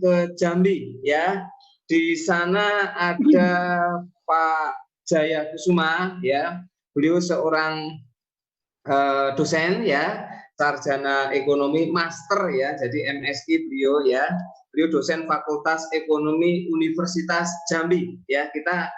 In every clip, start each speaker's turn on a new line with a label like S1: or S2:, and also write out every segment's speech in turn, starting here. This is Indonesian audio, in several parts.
S1: ke Jambi ya. Di sana ada Pak Jaya Kusuma ya. Beliau seorang dosen ya, sarjana ekonomi master ya, jadi MSI beliau ya. Beliau dosen Fakultas Ekonomi Universitas Jambi ya. Kita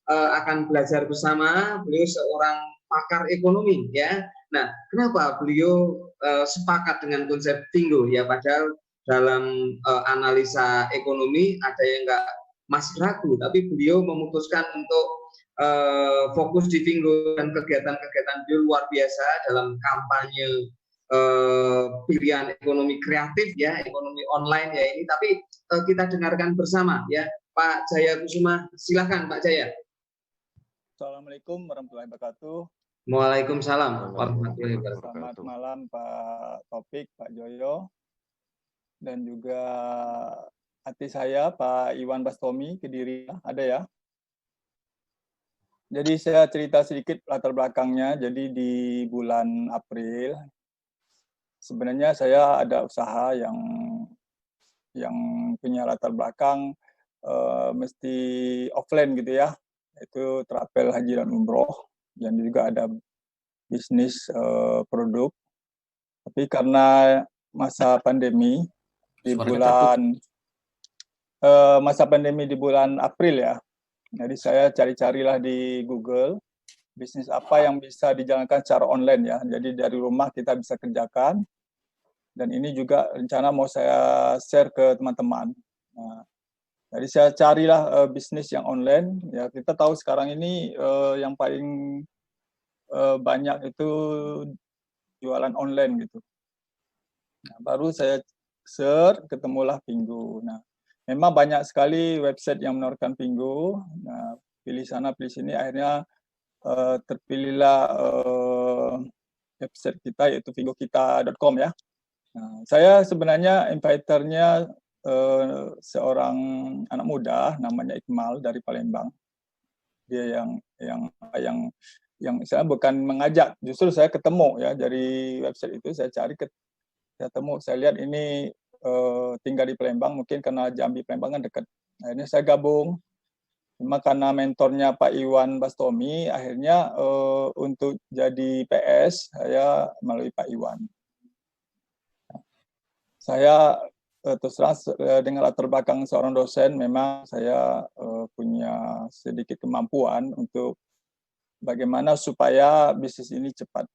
S1: akan belajar bersama. Beliau seorang pakar ekonomi ya. Nah, kenapa beliau sepakat dengan konsep Vinggo ya, padahal dalam analisa ekonomi ada yang masih ragu, tapi beliau memutuskan untuk fokus di Vinggo, dan kegiatan-kegiatan beliau luar biasa dalam kampanye pilihan ekonomi kreatif ya, ekonomi online ya ini. Tapi kita dengarkan bersama ya, Pak Jaya Kusuma. Silakan Pak Jaya.
S2: Assalamualaikum warahmatullahi wabarakatuh.
S1: Waalaikumsalam warahmatullahi wabarakatuh.
S2: Selamat malam Pak Topik, Pak Joyo, dan juga hati saya Pak Iwan Bastomi Kediri. Ada ya? Jadi saya cerita sedikit latar belakangnya. Jadi di bulan April sebenarnya saya ada usaha yang punya latar belakang mesti offline gitu ya. Itu travel haji dan umroh, dan juga ada bisnis produk. Tapi karena masa pandemi di bulan April ya, jadi saya cari-carilah di Google bisnis apa yang bisa dijalankan secara online ya. Jadi dari rumah kita bisa kerjakan, dan ini juga rencana mau saya share ke teman-teman. Nah, jadi saya carilah bisnis yang online. Ya, kita tahu sekarang ini yang paling banyak itu jualan online gitu. Nah, baru saya search, ketemulah Vinggo. Nah, memang banyak sekali website yang menawarkan Vinggo. Nah, pilih sana, pilih sini, akhirnya terpilihlah website kita, yaitu vinggokita.com ya. Nah, saya sebenarnya inviternya seorang anak muda namanya Iqmal dari Palembang. Dia yang saya bukan mengajak, justru saya ketemu ya dari website itu. Saya cari, ketemu, saya lihat ini tinggal di Palembang, mungkin karena Jambi Palembang kan dekat. Akhirnya saya gabung. Cuma karena mentornya Pak Iwan Bastomi, akhirnya untuk jadi PS saya melalui Pak Iwan. Saya terus terang dengan latar belakang seorang dosen, memang saya punya sedikit kemampuan untuk bagaimana supaya bisnis ini cepat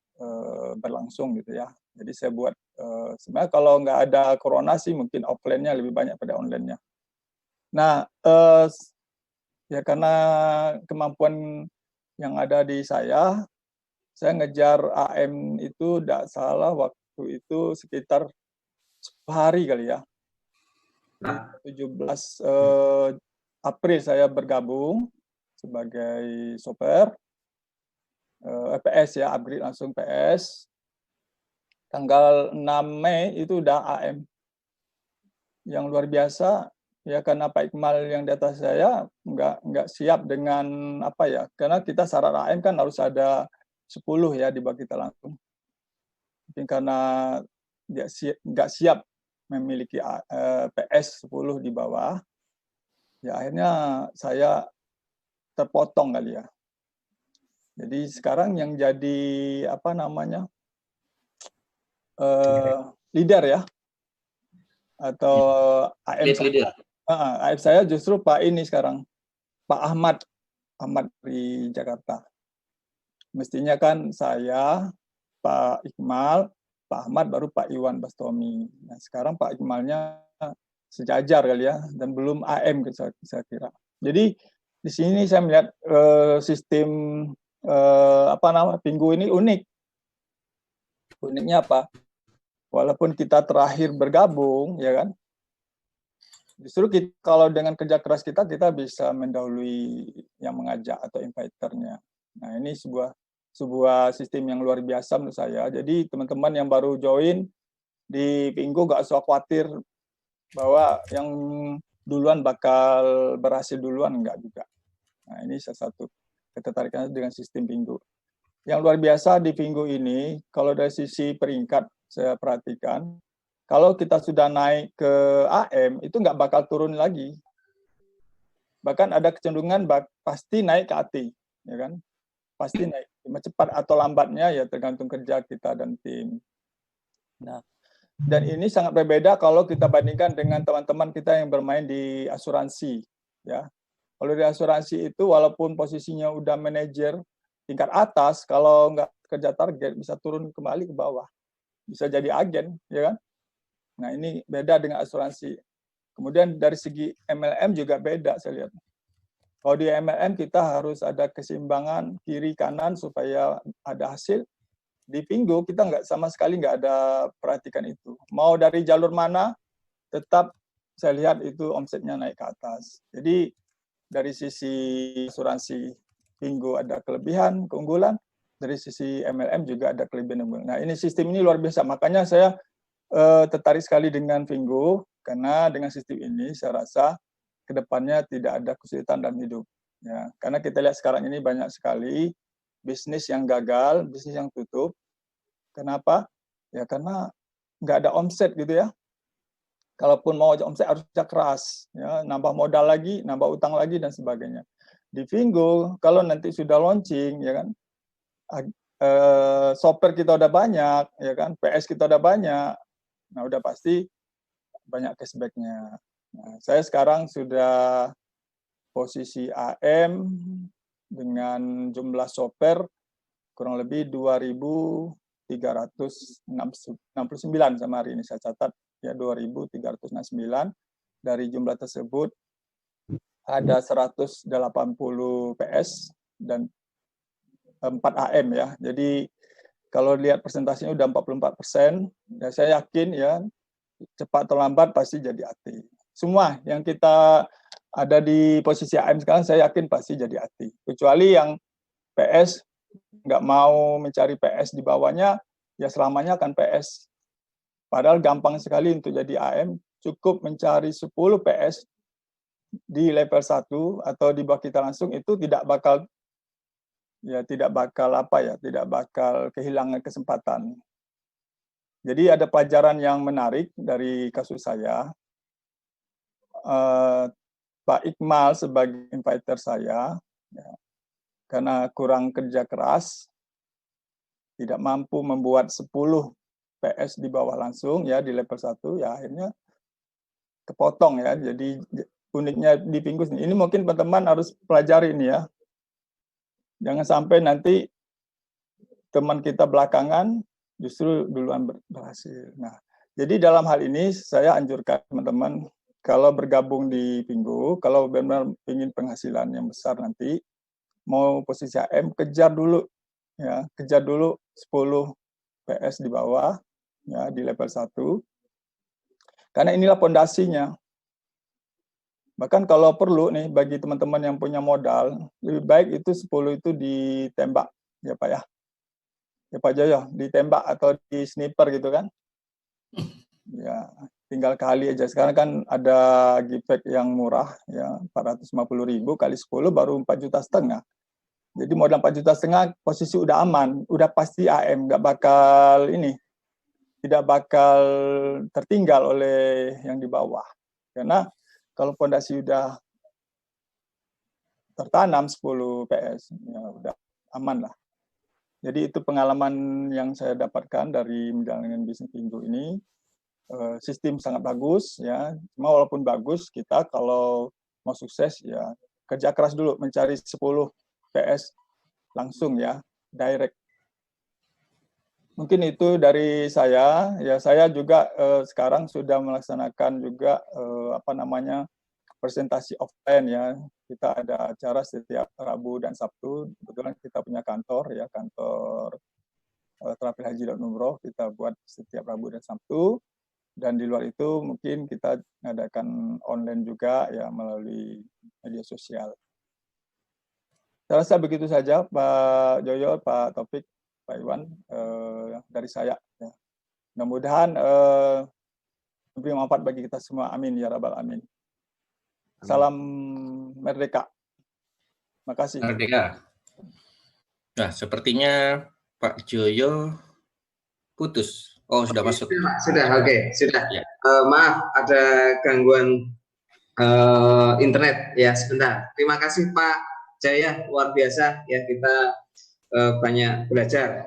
S2: berlangsung gitu ya. Jadi saya buat, sebenarnya kalau nggak ada corona sih mungkin offline-nya lebih banyak pada online-nya. Nah, ya karena kemampuan yang ada di saya ngejar AM itu tidak salah waktu itu sekitar 10 hari kali ya. 17 April saya bergabung sebagai shopper PS ya, upgrade langsung PS. Tanggal 6 Mei itu udah AM. Yang luar biasa ya, karena Pak Iqmal yang di atas saya nggak siap dengan apa ya, karena kita syarat AM kan harus ada 10 ya di bawah kita langsung. Mungkin karena nggak siap memiliki PS 10 di bawah, ya akhirnya saya terpotong kali ya. Jadi sekarang yang jadi apa namanya leader ya, atau AM leader. AM saya justru Pak ini sekarang, Pak Ahmad di Jakarta. Mestinya kan saya, Pak Iqmal, Pak Ahmad, baru Pak Iwan Bastomi. Nah, sekarang Pak Iqmalnya sejajar kali ya, dan belum AM saya kira. Jadi di sini saya melihat sistem Vinggo ini unik. Uniknya apa? Walaupun kita terakhir bergabung, ya kan, justru kita, kalau dengan kerja keras kita bisa mendahului yang mengajak atau inviternya. Nah, ini sebuah sistem yang luar biasa menurut saya. Jadi teman-teman yang baru join di Vinggo gak usah khawatir bahwa yang duluan bakal berhasil duluan, enggak juga. Nah, ini salah satu ketertarikan dengan sistem Vinggo. Yang luar biasa di Vinggo ini, kalau dari sisi peringkat saya perhatikan, Kalau kita sudah naik ke AM, itu nggak bakal turun lagi. Bahkan ada kecenderungan pasti naik ke AT, ya kan? Pasti naik. Cepat atau lambatnya ya tergantung kerja kita dan tim. Nah, dan ini sangat berbeda kalau kita bandingkan dengan teman-teman kita yang bermain di asuransi, ya. Kalau di asuransi itu walaupun posisinya udah manajer tingkat atas, kalau nggak kerja target bisa turun kembali ke bawah, bisa jadi agen, ya kan? Nah ini beda dengan asuransi. Kemudian dari segi MLM juga beda saya lihat. Kalau di MLM kita harus ada keseimbangan kiri kanan supaya ada hasil. Di Pingo kita sama sekali nggak ada perhatikan itu. Mau dari jalur mana, tetap saya lihat itu omsetnya naik ke atas. Jadi dari sisi asuransi Pingo ada kelebihan, keunggulan. Dari sisi MLM juga ada kelebihan. Nah ini sistem ini luar biasa. Makanya saya tertarik sekali dengan Pingo karena dengan sistem ini saya rasa kedepannya tidak ada kesulitan dalam hidup. Ya, karena kita lihat sekarang ini banyak sekali bisnis yang gagal, bisnis yang tutup. Kenapa? Ya karena nggak ada omset gitu ya. Kalaupun mau omset harus kerja keras, ya, nambah modal lagi, nambah utang lagi dan sebagainya. Di Vingo, kalau nanti sudah launching, ya kan, software kita udah banyak, ya kan, PS kita udah banyak, nah udah pasti banyak cashback-nya. Nah, saya sekarang sudah posisi AM dengan jumlah software kurang lebih 2.369 sama hari ini saya catat ya 2.369. Dari jumlah tersebut ada 180 PS dan 4 AM ya. Jadi kalau lihat presentasinya udah 44%, ya saya yakin ya cepat atau lambat pasti jadi AT. Semua yang kita ada di posisi AM sekarang saya yakin pasti jadi AT. Kecuali yang PS nggak mau mencari PS di bawahnya, ya selamanya akan PS. Padahal gampang sekali untuk jadi AM, cukup mencari 10 PS di level 1 atau di bawah kita langsung itu tidak bakal kehilangan kesempatan. Jadi ada pelajaran yang menarik dari kasus saya. Pak Iqmal sebagai inviter saya, ya, karena kurang kerja keras, tidak mampu membuat 10 PS di bawah langsung ya di level 1, ya akhirnya kepotong ya. Jadi uniknya di Pingus ini mungkin teman-teman harus pelajari ini ya. Jangan sampai nanti teman kita belakangan justru duluan berhasil. Nah, jadi dalam hal ini saya anjurkan teman-teman kalau bergabung di Pingu, kalau benar-benar ingin penghasilan yang besar nanti, mau posisi AM, kejar dulu 10 PS di bawah, ya di level 1. Karena inilah pondasinya. Bahkan kalau perlu nih bagi teman-teman yang punya modal, lebih baik itu 10 itu ditembak, ya Pak ya. Ya Pak Joyo, ditembak atau di sniper gitu kan. Ya, tinggal kali aja. Sekarang kan ada gipek yang murah ya 450.000 kali 10 baru 4,5 juta. Jadi modal 4,5 juta posisi udah aman, udah pasti AM, tidak bakal tertinggal oleh yang di bawah. Karena kalau fondasi udah tertanam 10 PS, ya udah aman lah. Jadi itu pengalaman yang saya dapatkan dari menjalankan bisnis Pingu ini. Sistem sangat bagus ya. Cuma walaupun bagus, kita kalau mau sukses ya kerja keras dulu mencari 10 PS langsung ya, direct. Mungkin itu dari saya. Ya saya juga sekarang sudah melaksanakan juga presentasi offline ya. Kita ada acara setiap Rabu dan Sabtu. Kebetulan kita punya kantor ya, kantor Terapil Haji dan Umroh. Kita buat setiap Rabu dan Sabtu. Dan di luar itu mungkin kita mengadakan online juga ya melalui media sosial. Saya rasa begitu saja Pak Joyo, Pak Taufik, Pak Iwan dari saya. Ya. Mudah-mudahan memberi manfaat bagi kita semua. Amin ya rabbal amin. Salam merdeka. Terima kasih.
S3: Merdeka. Nah, sepertinya Pak Joyo putus. Oh, sudah masuk.
S1: Sudah, oke, sudah.
S3: Ya.
S1: Maaf, ada gangguan internet ya sebentar. Terima kasih Pak Jaya, luar biasa ya, kita banyak belajar.